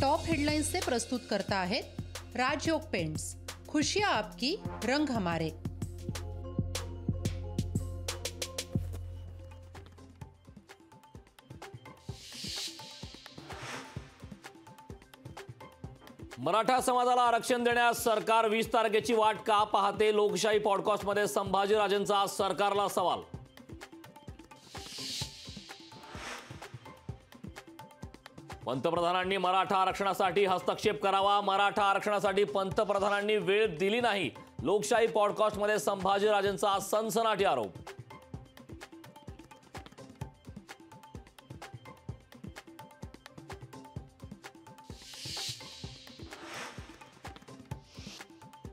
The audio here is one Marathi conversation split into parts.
टॉप हेडलाइन्स से प्रस्तुत करता आहेत राजयोग पेंट्स। खुशियां आपकी, रंग हमारे। मराठा समाजाला आरक्षण देण्यास सरकार 20 तारखेची वाट का पाहते? लोकशाही पॉडकास्टमध्ये संभाजीराजेंचा सरकारला सवाल। पंतप्रधानांनी मराठा आरक्षणासाठी हस्तक्षेप करावा। मराठा आरक्षणासाठी पंतप्रधानांनी वेळ दिली नाही। लोकशाही पॉडकास्टमध्ये संभाजीराजेंचा सनसनाटी आरोप।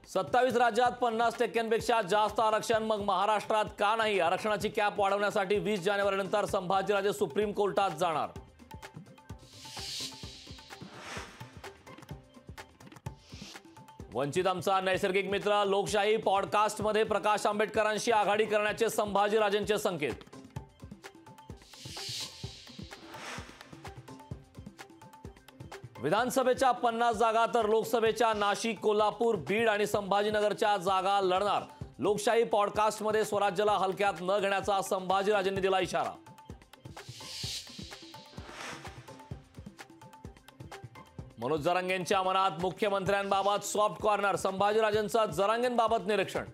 सत्तावीस राज्यात 50% जास्त आरक्षण, मग महाराष्ट्रात का नाही? आरक्षणाची कॅप वाढवण्यासाठी 20 जानेवारीनंतर संभाजीराजे सुप्रीम कोर्टात जाणार। वंचित आमचा नैसर्गिक मित्र लोकशाही पॉडकास्टमध्ये प्रकाश आंबेडकरांशी आघाडी करण्याचे संभाजीराजेंचे संकेत। विधानसभेच्या 50 जागा तर लोकसभेच्या नाशिक, कोल्हापूर, बीड आणि संभाजीनगरच्या जागा लढणार। लोकशाही पॉडकास्टमध्ये स्वराज्याला हलक्यात न घेण्याचा संभाजीराजेंनी दिला इशारा। मनोज जरांगेंच्या मनात मुख्यमंत्र्यांबाबत सॉफ्ट कॉर्नर, संभाजीराजेंचं जरांगेंबाबत निरीक्षण।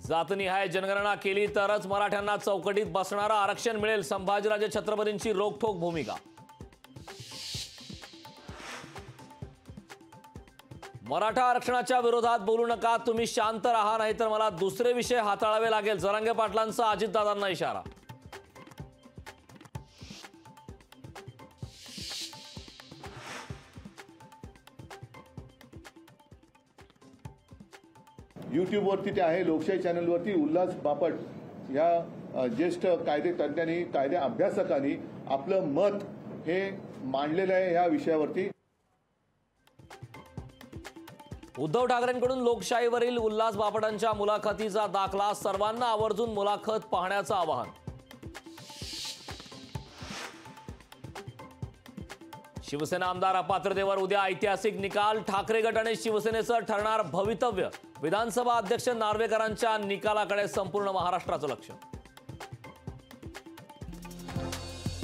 जातनिहाय जनगणना केली तरच मराठ्यांना चौकटीत बसणारं आरक्षण मिळेल, संभाजीराजे छत्रपतींची रोखठोक भूमिका। मराठा आरक्षणाच्या विरोधात बोलू नका, तुम्ही शांत राहा, नाहीतर मला दुसरे विषय हाताळावे लागेल, जरांगे पाटलांचा अजितदादांना इशारा। यूट्यूबवरती ते आहे, लोकशाही चॅनलवरती उल्हास बापट या ज्येष्ठ कायदे तज्ज्ञांनी, कायदे अभ्यासकांनी आपलं मत हे मांडलेलं आहे या विषयावरती। उद्धव ठाकरेंकडून लोकशाहीवरील उल्हास बापटांच्या मुलाखतीचा दाखला, सर्वांना आवर्जून मुलाखत पाहण्याचं आवाहन। शिवसेना आमदार अपात्रतेवर उद्या ऐतिहासिक निकाल, ठाकरे गट आणि शिवसेनेचं ठरणार भवितव्य। विधानसभा अध्यक्ष नार्वेकरांच्या निकालाकडे संपूर्ण महाराष्ट्राचं लक्ष।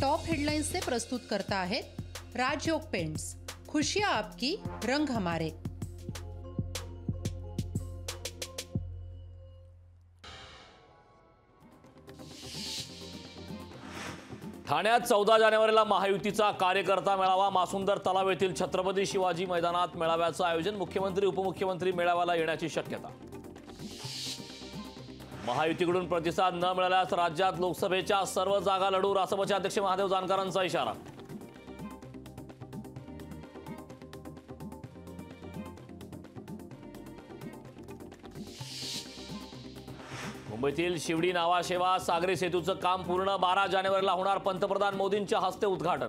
टॉप हेडलाइन्स से प्रस्तुत करता आहेत राजयोग पेंट्स। खुशियां आपकी, रंग हमारे। ठाण्यात 14 जानेवारीला महायुतीचा कार्यकर्ता मेळावा, मासुंदर तलाव येथील छत्रपती शिवाजी मैदानात मेळाव्याचं आयोजन। मुख्यमंत्री उपमुख्यमंत्री मेळाव्याला येण्याची शक्यता। महायुतीकडून प्रतिसाद न मिळाल्यास राज्यात लोकसभेच्या सर्व जागा लढू, रासपचे अध्यक्ष महादेव जानकरांचा इशारा। मुंबईतील शिवडी नावाशेवा सागरी सेतूचं काम पूर्ण, 12 जानेवारीला होणार पंतप्रधान मोदींच्या हस्ते उद्घाटन।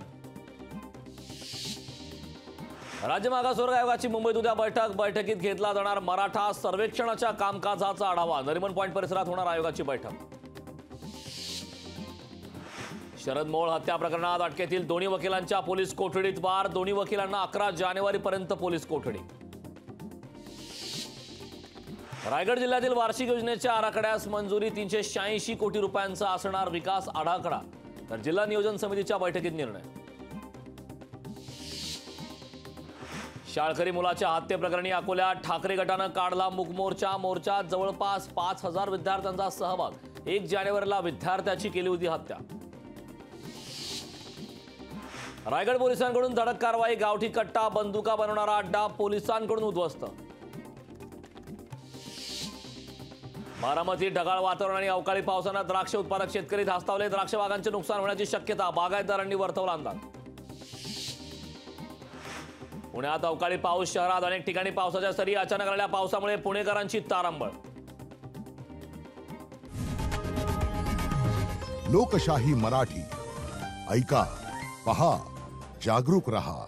राज्य मागासवर्ग आयोगाची मुंबईत उद्या बैठक, बैठकीत घेतला जाणार मराठा सर्वेक्षणाच्या कामकाजाचा आढावा। नरिमन पॉइंट परिसरात होणार आयोगाची बैठक। शरद मोहोळ हत्या प्रकरणात अटकेतील दोन्ही वकिलांच्या पोलीस कोठडीत वार, दोन्ही वकिलांना 11 जानेवारीपर्यंत पोलीस कोठडी। रायगड जिल्ह्यातील वार्षिक योजनेच्या आराखड्यास मंजुरी, 386 कोटी रुपयांचा असणार विकास आराखडा, तर जिल्हा नियोजन समितीच्या बैठकीत निर्णय। शाळकरी मुलाच्या हत्येप्रकरणी अकोल्यात ठाकरे गटानं काढला मूक मोर्चा, मोर्चात जवळपास 5000 विद्यार्थ्यांचा सहभाग। 1 जानेवारीला विद्यार्थ्याची केली होती हत्या। रायगड पोलिसांकडून धडक कारवाई, गावठी कट्टा बंदुका बनवणारा अड्डा पोलिसांकडून उद्ध्वस्त। बारामतीत ढगाळ वातावरण आणि अवकाळी पावसानं द्राक्ष उत्पादक शेतकरी धास्तावले, द्राक्ष बागांचे नुकसान होण्याची शक्यता, बागायतदारांनी वर्तवला अंदाज। पुण्यात अवकाळी पाऊस, शहरात अनेक ठिकाणी पावसाच्या सरी, अचानक आलेल्या पावसामुळे पुणेकरांची तारांबळ। लोकशाही मराठी ऐका, पहा, जागरूक रहा।